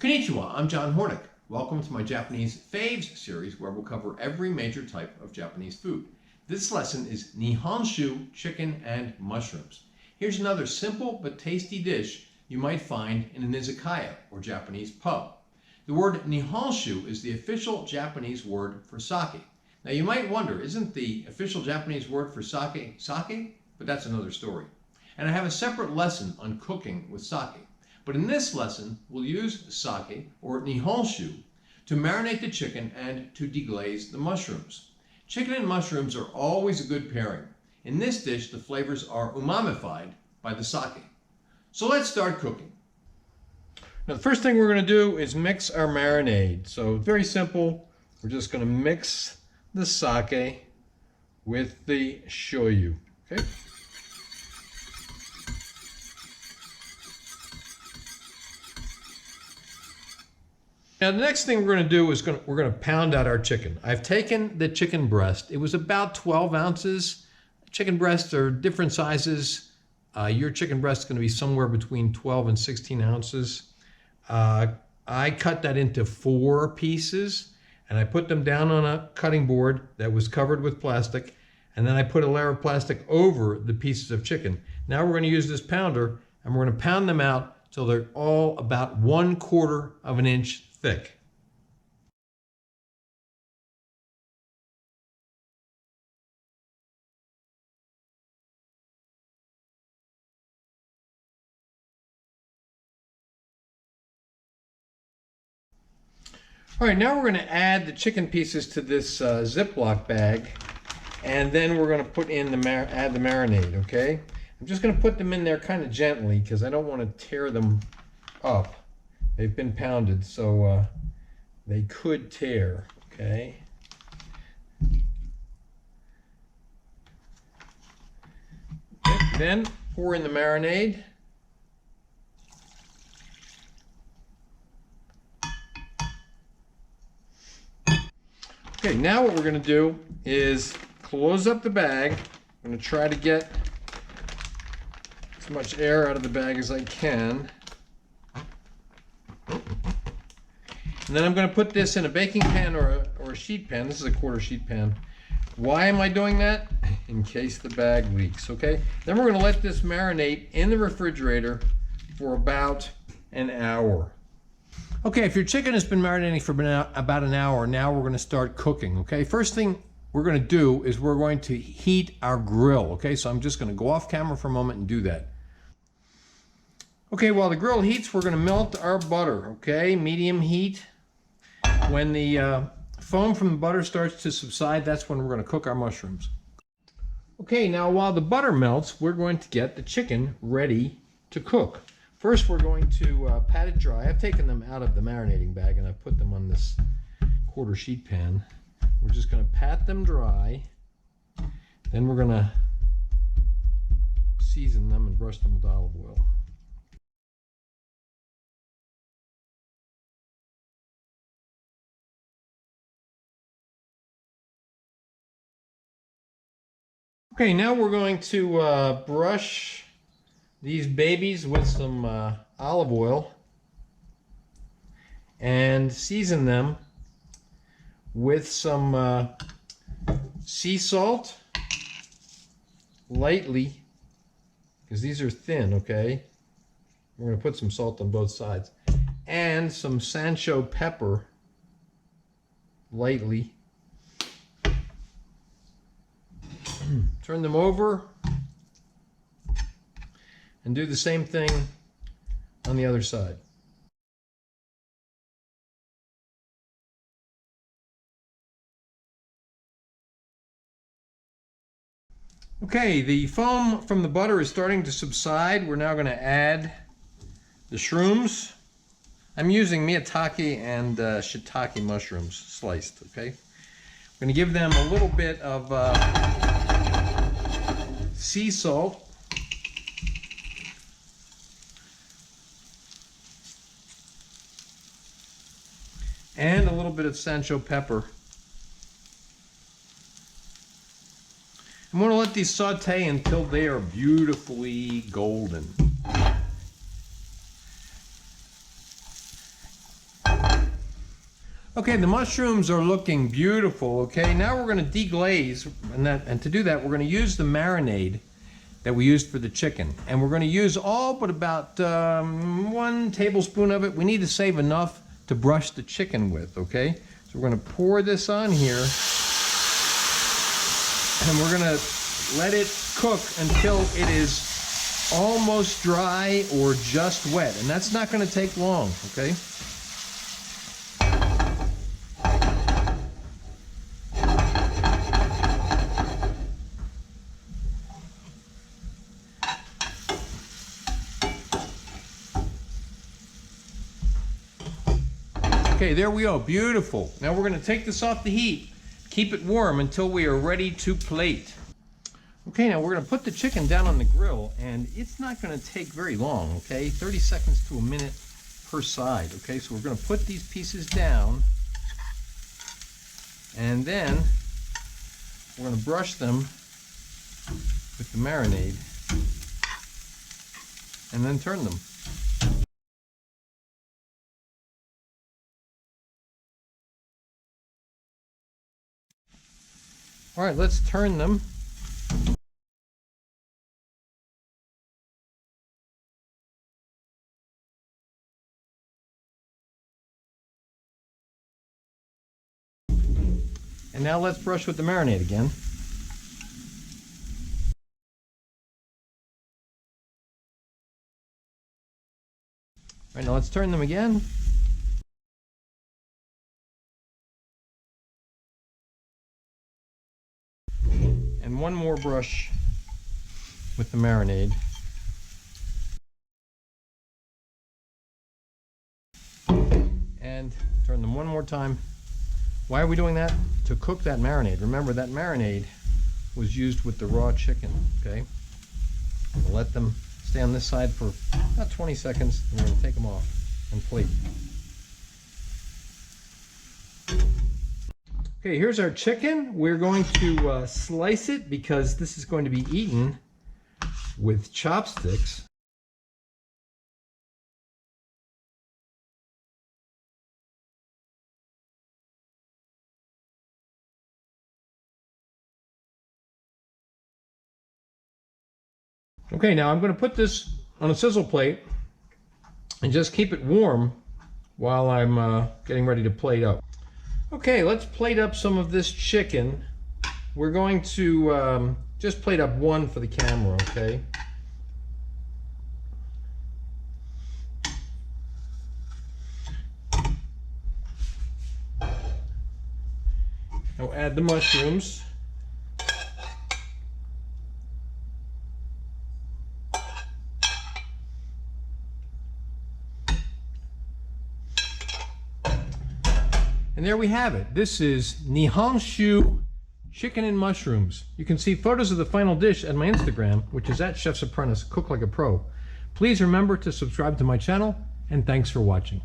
Konnichiwa, I'm John Hornick. Welcome to my Japanese Faves series where we'll cover every major type of Japanese food. This lesson is Nihonshu, chicken and mushrooms. Here's another simple but tasty dish you might find in an Izakaya or Japanese pub. The word Nihonshu is the official Japanese word for sake. Now you might wonder, isn't the official Japanese word for sake sake? But that's another story. And I have a separate lesson on cooking with sake. But in this lesson, we'll use sake, or Nihonshu, to marinate the chicken and to deglaze the mushrooms. Chicken and mushrooms are always a good pairing. In this dish, the flavors are umamified by the sake. So let's start cooking. Now the first thing we're going to do is mix our marinade. So very simple. We're just going to mix the sake with the shoyu. Okay. Now the next thing we're going to do is we're going to pound out our chicken. I've taken the chicken breast. It was about 12 ounces. Chicken breasts are different sizes. Your chicken breast is going to be somewhere between 12 and 16 ounces. I cut that into 4 pieces and I put them down on a cutting board that was covered with plastic, and then I put a layer of plastic over the pieces of chicken. Now we're going to use this pounder and we're going to pound them out till they're all about 1/4 of an inch thick. All right, now we're going to add the chicken pieces to this Ziploc bag, and then we're going to put in add the marinade. Okay, I'm just going to put them in there kind of gently because I don't want to tear them up. They've been pounded, so they could tear. Okay. Then pour in the marinade. Okay, now what we're going to do is close up the bag. I'm going to try to get as much air out of the bag as I can. And then I'm going to put this in a baking pan or a sheet pan. This is a 1/4 sheet pan. Why am I doing that? In case the bag leaks, okay? Then we're going to let this marinate in the refrigerator for about an hour. Okay, if your chicken has been marinating for about an hour, now we're going to start cooking, okay? First thing we're going to do is we're going to heat our grill, okay? So I'm just going to go off camera for a moment and do that. Okay, while the grill heats, we're going to melt our butter, okay? Medium heat. When the foam from the butter starts to subside, that's when we're going to cook our mushrooms. Okay, now while the butter melts, we're going to get the chicken ready to cook. First, we're going to pat it dry. I've taken them out of the marinating bag and I've put them on this 1/4 sheet pan. We're just going to pat them dry. Then we're going to season them and brush them with olive oil. Okay, now we're going to brush these babies with some olive oil and season them with some sea salt, lightly, because these are thin, okay? We're going to put some salt on both sides, and some Sansho pepper, lightly. Turn them over and do the same thing on the other side. Okay, the foam from the butter is starting to subside. We're now going to add the shrooms. I'm using miyatake and shitake mushrooms sliced, okay? I'm going to give them a little bit of sea salt. And a little bit of Sansho pepper. I'm going to let these saute until they are beautifully golden. Okay, the mushrooms are looking beautiful. Okay, now we're going to deglaze, and to do that, we're going to use the marinade that we used for the chicken, and we're going to use all but about 1 tablespoon of it. We need to save enough to brush the chicken with. Okay, so we're going to pour this on here, and we're going to let it cook until it is almost dry or just wet, and that's not going to take long. Okay. Okay, there we go, beautiful. Now we're gonna take this off the heat, keep it warm until we are ready to plate. Okay, now we're gonna put the chicken down on the grill, and it's not gonna take very long, okay? 30 seconds to a minute per side, okay? So we're gonna put these pieces down, and then we're gonna brush them with the marinade, and then turn them. All right, let's turn them. And now let's brush with the marinade again. All right, now let's turn them again. And one more brush with the marinade. And turn them one more time. Why are we doing that? To cook that marinade. Remember, that marinade was used with the raw chicken, okay? We'll let them stay on this side for about 20 seconds, and we're going to take them off and plate. Okay, here's our chicken. We're going to slice it because this is going to be eaten with chopsticks. Okay, now I'm going to put this on a sizzle plate and just keep it warm while I'm getting ready to plate up. Okay, let's plate up some of this chicken. We're going to just plate up one for the camera, okay? Now add the mushrooms. And there we have it. This is Nihonshu chicken and mushrooms. You can see photos of the final dish at my Instagram, which is @Chef's Apprentice, Cook Like a Pro. Please remember to subscribe to my channel, and thanks for watching.